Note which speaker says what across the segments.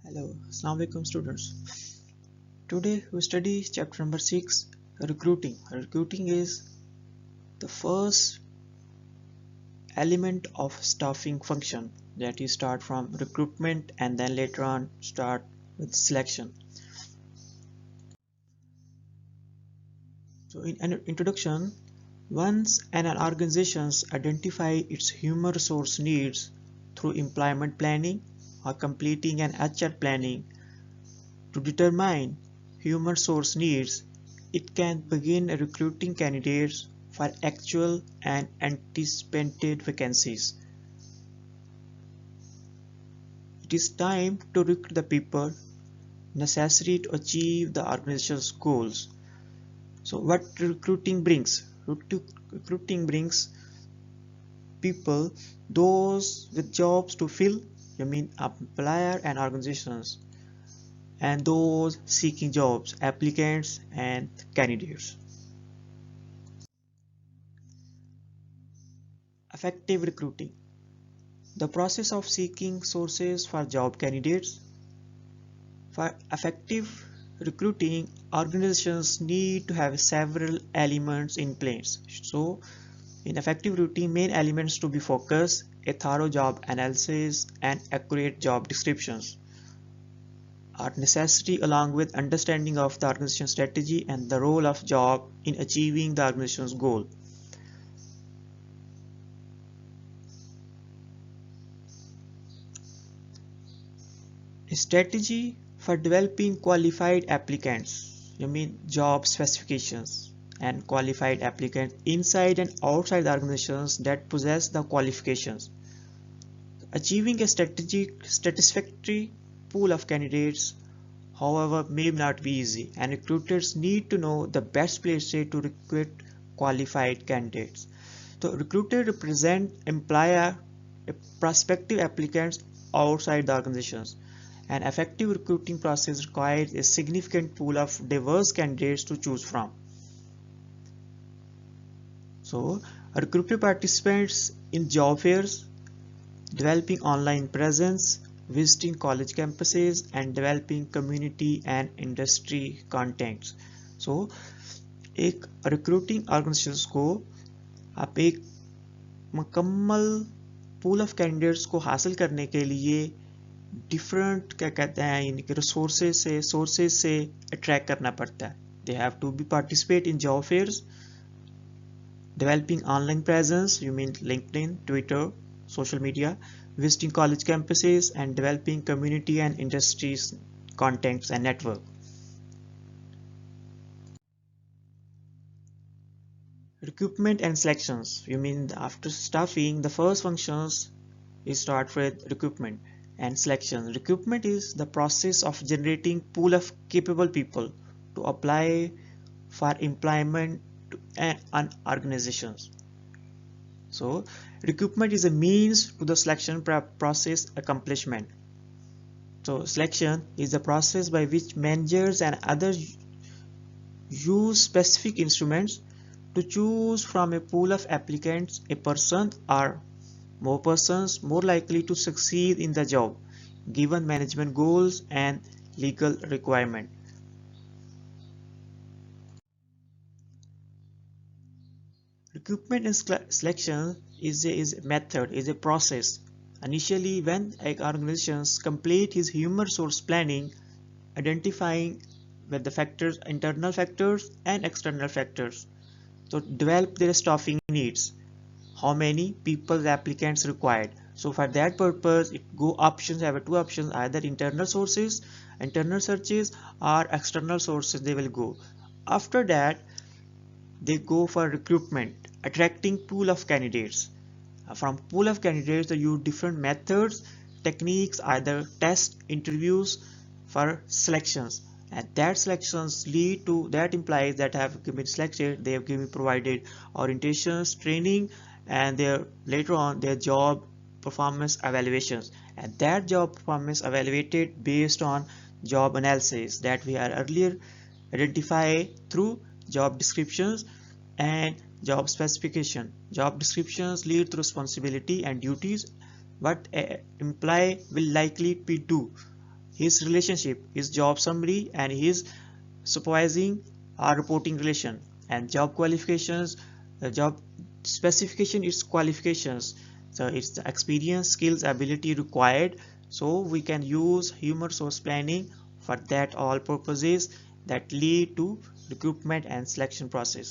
Speaker 1: Hello, Assalamu alaikum students. Today we study chapter number 6, recruiting. Recruiting is the first element of staffing function that you start from recruitment and then later on start with selection. So in an introduction, once an organization identify its human resource needs through employment planning or completing an HR planning to determine human resource needs, it can begin recruiting candidates for actual and anticipated vacancies. It is time to recruit the people necessary to achieve the organization's goals. So what recruiting brings? Recruiting brings people, those with jobs to fill, employer and organizations, and those seeking jobs, applicants and candidates. Effective recruiting. The process of seeking sources for job candidates. For effective recruiting, organizations need to have several elements in place. So, in effective recruiting, main elements to be focused, a thorough job analysis and accurate job descriptions are necessary along with understanding of the organization's strategy and the role of job in achieving the organization's goal. A strategy for developing qualified applicants, job specifications and qualified applicants inside and outside the organizations that possess the qualifications. Achieving a satisfactory pool of candidates, however, may not be easy, and recruiters need to know the best places to recruit qualified candidates. So recruiters represent employer prospective applicants outside the organizations. An effective recruiting process requires a significant pool of diverse candidates to choose from. So, a recruiter participates in job fairs, developing online presence, visiting college campuses, and developing community and industry contacts. So, एक recruiting organizations को आप एक मुकम्मल pool of candidates को हासिल करने के लिए डिफरेंट क्या कहते हैं इनके सोर्सेज से अट्रैक्ट करना पड़ता है. They have to be participate in job fairs, developing online presence, LinkedIn, Twitter, social media, visiting college campuses, and developing community and industries contacts and network. Recruitment and selections. After staffing, the first functions is start with recruitment and selection. Recruitment is the process of generating pool of capable people to apply for employment and organizations. So recruitment is a means to the selection process accomplishment. So selection is the process by which managers and others use specific instruments to choose from a pool of applicants a person or more persons more likely to succeed in the job given management goals and legal requirement. Recruitment and selection is a method, is a process. Initially, when organizations complete his human resource planning, identifying with the factors, internal factors and external factors, to develop their staffing needs. How many people the applicants required. So for that purpose, it go options, have two options, either internal sources, internal searches, or external sources they will go. After that, they go for recruitment, attracting pool of candidates. From pool of candidates, they use different methods, techniques, either test, interviews for selections. And that selections lead to that implies that have been selected, they have given provided orientations, training, and their later on their job performance evaluations. And that job performance evaluated based on job analysis that we are earlier identify through job descriptions and job specification. Job descriptions lead to responsibility and duties what an employee will likely be do his relationship, his job summary, and his supervising or reporting relation. And job qualifications, the job specification is qualifications, so it's the experience, skills, ability required. So we can use human resource planning for that all purposes that lead to recruitment and selection process.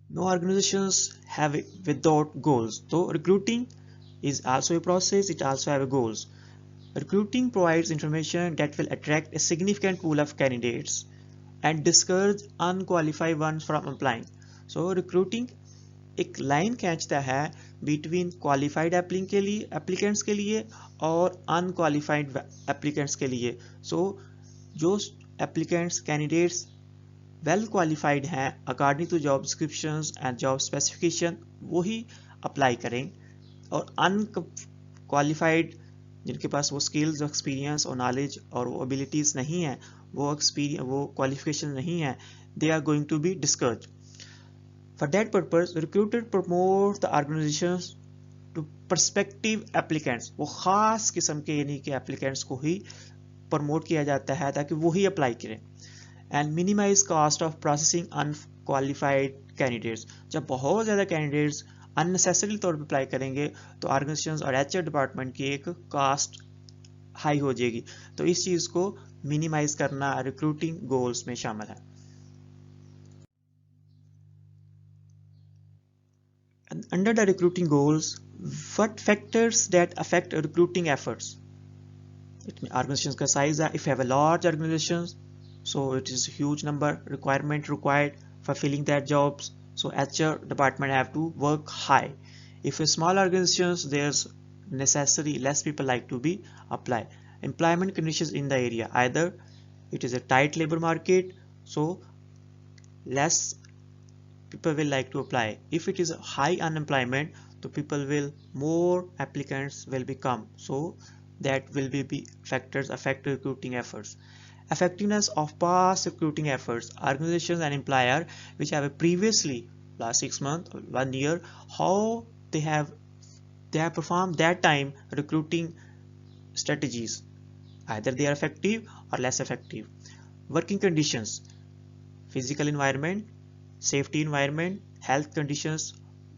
Speaker 1: No organizations have it without goals. So recruiting is also a process, it also have goals. Recruiting provides information that will attract a significant pool of candidates and discourage unqualified ones from applying. So recruiting एक line खींचता है between qualified applicants के लिए और unqualified applicants के लिए. सो जो एप्लीकेंट्स कैंडिडेट्स वेल क्वालिफाइड हैं according to job descriptions and job specification वही अप्लाई करें, और अनक्वालिफाइड जिनके पास वो स्किल्स, एक्सपीरियंस और नॉलेज और वो एबिलिटीज़ नहीं हैं, वो क्वालिफिकेशन नहीं है, they are going to be discouraged. For that purpose, recruiter promotes the organizations to prospective applicants. वो खास किस्म के यानी कि applicants को ही प्रमोट किया जाता है ताकि वो ही अप्लाई करें. And minimize cost of processing unqualified candidates. जब बहुत ज़्यादा candidates unnecessary तौर पर अप्लाई करेंगे तो ऑर्गेनाइजेशंस और HR डिपार्टमेंट की एक कास्ट हाई हो जाएगी. तो इस चीज़ को मिनिमाइज करना रिक्रूटिंग गोल्स में शामिल है. And under the recruiting goals, what factors that affect recruiting efforts? Organizations का size है. If you have a large organization, so it is a huge number requirement required for filling that jobs. So HR department have to work high. If a small organizations, there's necessary less people like to be apply. Employment conditions in the area, either it is a tight labor market, so less people will like to apply. If it is a high unemployment, so more applicants will become, so that will be factors affect recruiting efforts. Effectiveness of past recruiting efforts. Organizations and employer which have previously last 6 months or 1 year, how they have performed that time recruiting strategies, either they are effective or less effective. Working conditions, physical environment, safety environment, health conditions,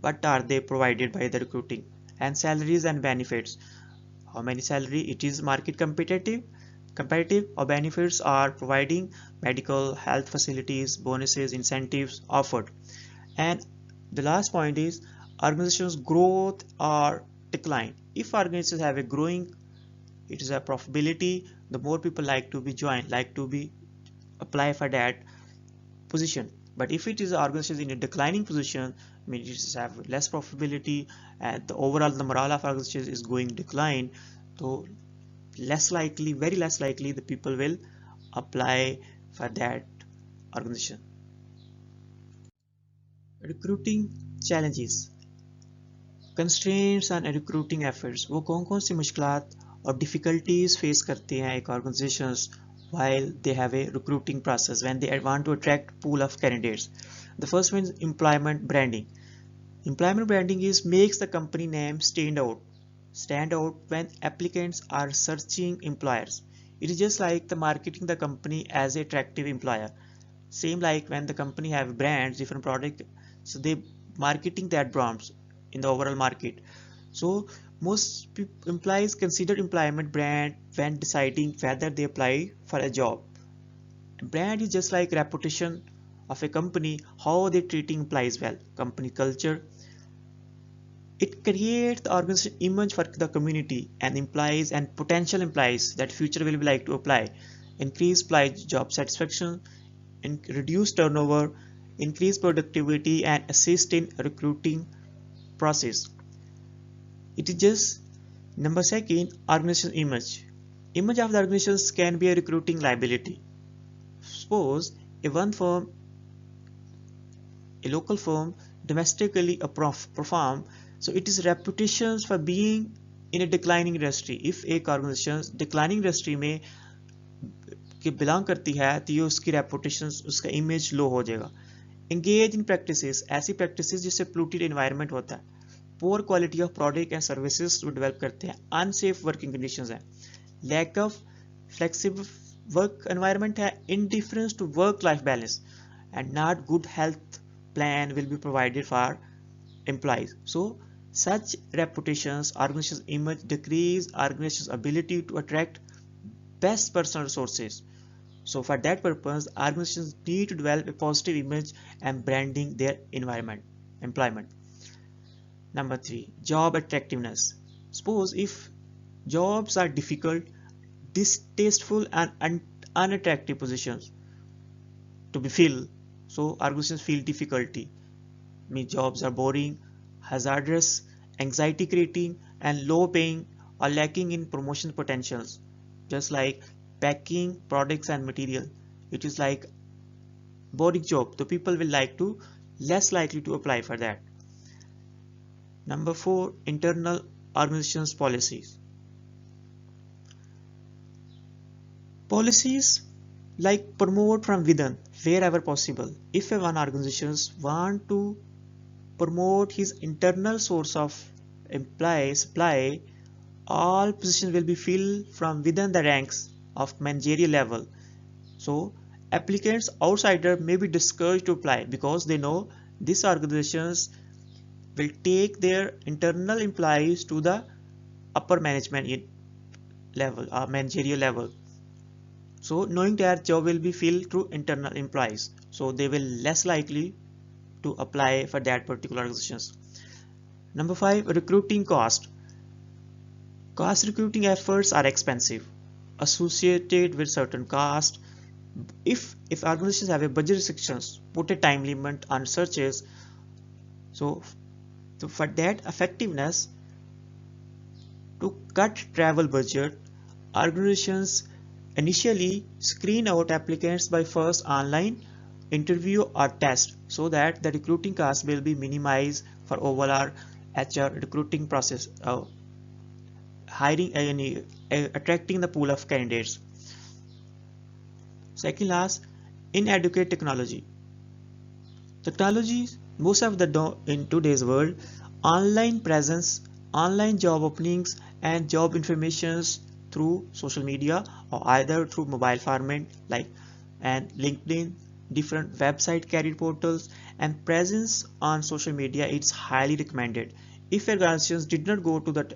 Speaker 1: what are they provided by the recruiting, and salaries and benefits. How many salary it is market competitive or benefits are providing medical health facilities, bonuses, incentives offered. And the last point is organizations growth or decline. If organizations have a growing, it is a profitability, the more people like to be join, like to be apply for that position. But if it is organization in a declining position, means it have less profitability and the overall the morale of organization is going decline, so less likely, very less likely the people will apply for that organization. Recruiting challenges, constraints on recruiting efforts. वो कौन सी मुश्किलात और difficulties face करते हैं एक organizations while they have a recruiting process when they want to attract pool of candidates. The first one is employment branding. Employment branding is makes the company name stand out when applicants are searching employers. It is just like the marketing the company as an attractive employer. Same like when the company have brands, different product, so they marketing that brands in the overall market. So most employees consider employment brand when deciding whether they apply for a job. Brand is just like reputation of a company, how they treating employees well, company culture. It creates the organization image for the community and employees and potential employees that future will be like to apply. Increase job satisfaction, reduce turnover, increase productivity and assist in recruiting process. It is just number second, organization image. Image of the organizations can be a recruiting liability. Suppose a local firm domestically perform, so it is reputations for being in a declining industry. If एक organization declining industry में के belong करती है तो ये उसकी reputation, उसका image low हो जाएगा. Engage in practices, ऐसी practices जिससे polluted environment होता है. poor quality of product and services to develop करते हैं, unsafe working conditions है, lack of flexible work environment है, indifference to work life balance, and not good health plan will be provided for employees. So such reputations, organizations image decrease organization's ability to attract best personal resources. So for that purpose, organizations need to develop a positive image and branding their employment. Number 3, job attractiveness. Suppose if jobs are difficult, distasteful and unattractive positions to be filled, so organizations feel difficulty. Means jobs are boring, hazardous, anxiety creating, and low paying or lacking in promotion potentials. Just like packing products and material, it is like boring job, the people will less likely to apply for that. Number 4, internal organizations policies. Policies like promote from within wherever possible. If one organization want to promote his internal source of supply, all positions will be filled from within the ranks of managerial level. So applicants outsider may be discouraged to apply because they know these organizations will take their internal employees to the upper management level or managerial level. So knowing that job will be filled through internal employees, so they will less likely to apply for that particular organizations. Number 5, recruiting cost. Cost recruiting efforts are expensive, associated with certain cost. If organizations have a budget restrictions, put a time limit on searches. So for that effectiveness, to cut travel budget, organizations initially screen out applicants by first online interview or test, so that the recruiting cost will be minimized for overall HR recruiting process, hiring and attracting the pool of candidates. Second last, inadequate technology. Most of the in today's world, online presence, online job openings and job informations through social media or either through mobile format like and LinkedIn, different website career portals, and presence on social media, it's highly recommended. If organizations did not go to that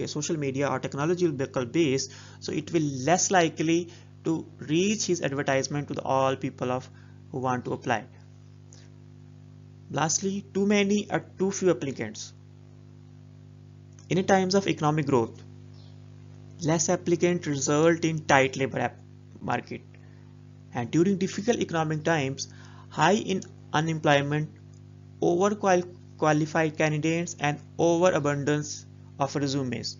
Speaker 1: social media or technological base, so it will less likely to reach his advertisement to all people who want to apply. Lastly, too many or too few applicants. In a times of economic growth, less applicants result in tight labor market, and during difficult economic times, high in unemployment, overqualified candidates, and overabundance of resumes.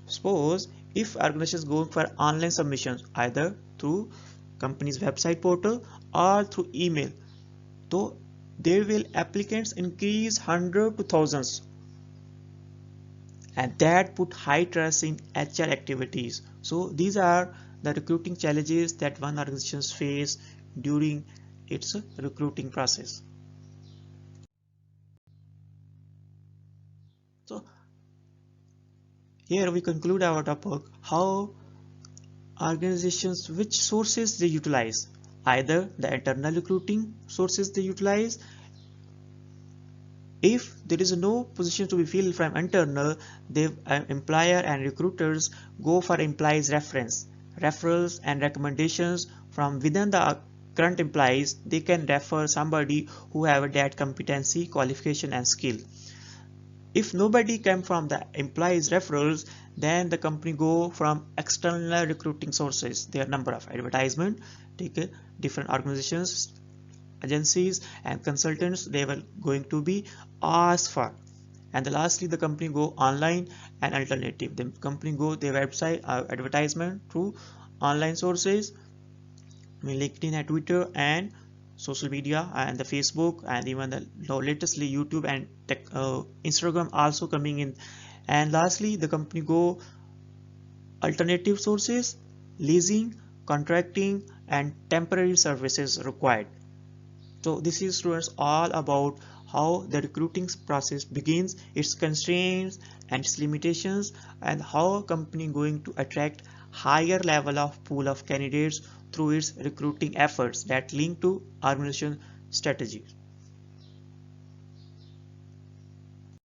Speaker 1: Suppose if organizations go for online submissions either through company's website portal or through email, so there will applicants increase hundreds to thousands, and that put high trust in HR activities. So these are the recruiting challenges that one organization face during its recruiting process. So here we conclude our topic, how organizations, which sources they utilize, either the internal recruiting sources they utilize. If there is no position to be filled from internal, the employer and recruiters go for employees referrals and recommendations from within the current employees. They can refer somebody who have that competency, qualification and skill. If nobody came from the employees referrals, then the company go from external recruiting sources. There are number of advertisement, take different organizations, agencies and consultants they were going to be asked for. And lastly, the company go online and alternative. The company go their website advertisement through online sources, LinkedIn and Twitter and social media and the Facebook, and even the latestly YouTube and Instagram also coming in. And lastly, the company go alternative sources, leasing, contracting and temporary services required. So this is, students, all about how the recruiting process begins, its constraints and its limitations, and how a company going to attract higher level of pool of candidates through its recruiting efforts that link to organization strategies.